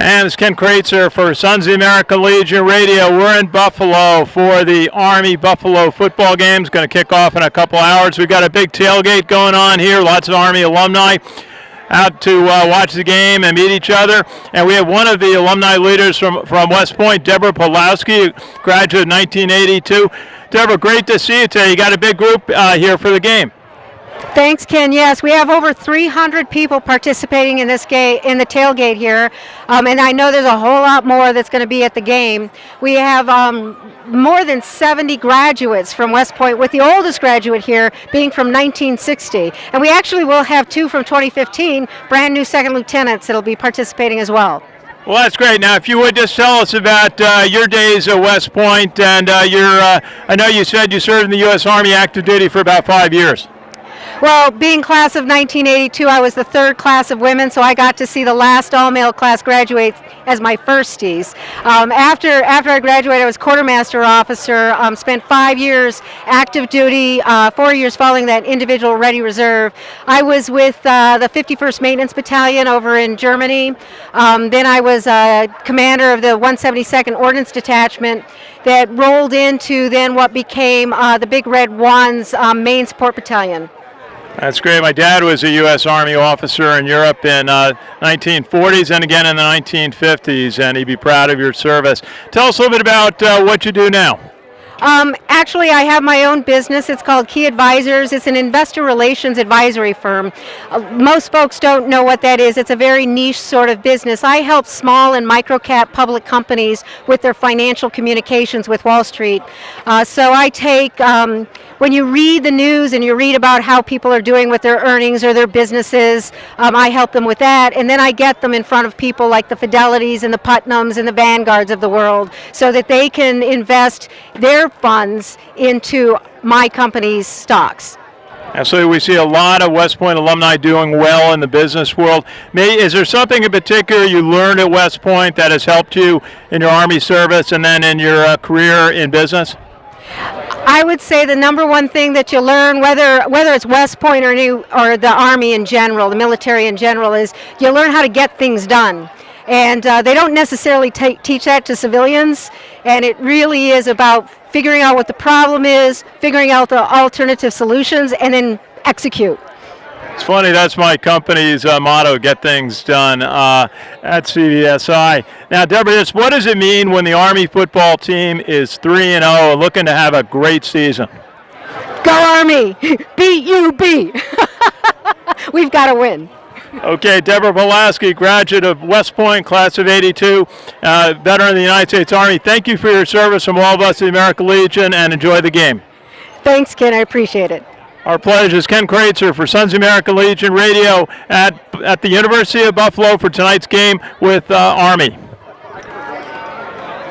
And it's Ken Kraetzer for Sons of the American Legion Radio. We're in Buffalo for the Army Buffalo football game. It's going to kick off in a couple hours. We've got a big tailgate going on here. Lots of Army alumni out to watch the game and meet each other. And we have one of the alumni leaders from West Point, Deborah Pawlowski, graduate of 1982. Deborah, great to see you today. You got a big group here for the game. Thanks, Ken. Yes, we have over 300 people participating in this game, in the tailgate here, and I know there's a whole lot more that's going to be at the game. We have more than 70 graduates from West Point, with the oldest graduate here being from 1960. And we actually will have two from 2015, brand new second lieutenants that'll be participating as well. Well, that's great. Now, if you would just tell us about your days at West Point, and I know you said you served in the U.S. Army active duty for about 5 years. Well, being class of 1982, I was the third class of women, so I got to see the last all-male class graduate as my firsties. After I graduated, I was quartermaster officer, spent 5 years active duty, 4 years following that individual ready reserve. I was with the 51st Maintenance Battalion over in Germany. Then I was commander of the 172nd Ordnance Detachment that rolled into then what became the Big Red One's Main Support Battalion. That's great. My dad was a U.S. Army officer in Europe in 1940s and again in the 1950s, and he'd be proud of your service. Tell us a little bit about what you do now. Actually, I have my own business. It's called Key Advisors. It's an investor relations advisory firm. Most folks don't know what that is. It's a very niche sort of business. I help small and micro-cap public companies with their financial communications with Wall Street. So I take, when you read the news and you read about how people are doing with their earnings or their businesses, I help them with that. And then I get them in front of people like the Fidelities and the Putnams and the Vanguards of the world so that they can invest their funds into my company's stocks. Absolutely. We see a lot of West Point alumni doing well in the business world. Is there something in particular you learned at West Point that has helped you in your Army service and then in your career in business? I would say the number one thing that you learn, whether it's West Point or the Army in general, the military in general, is you learn how to get things done. And they don't necessarily teach that to civilians, and it really is about figuring out what the problem is, figuring out the alternative solutions, and then execute. It's funny, that's my company's motto, get things done at CVSI. Now, Deborah, what does it mean when the Army football team is 3-0 and looking to have a great season? Go Army! B-U-B! We've got to win. Okay, Deborah Pawlowski, graduate of West Point, class of 82, veteran of the United States Army. Thank you for your service from all of us at the American Legion, and enjoy the game. Thanks, Ken. I appreciate it. Our pleasure is Ken Kraetzer for Sons of the American Legion Radio at the University of Buffalo for tonight's game with Army.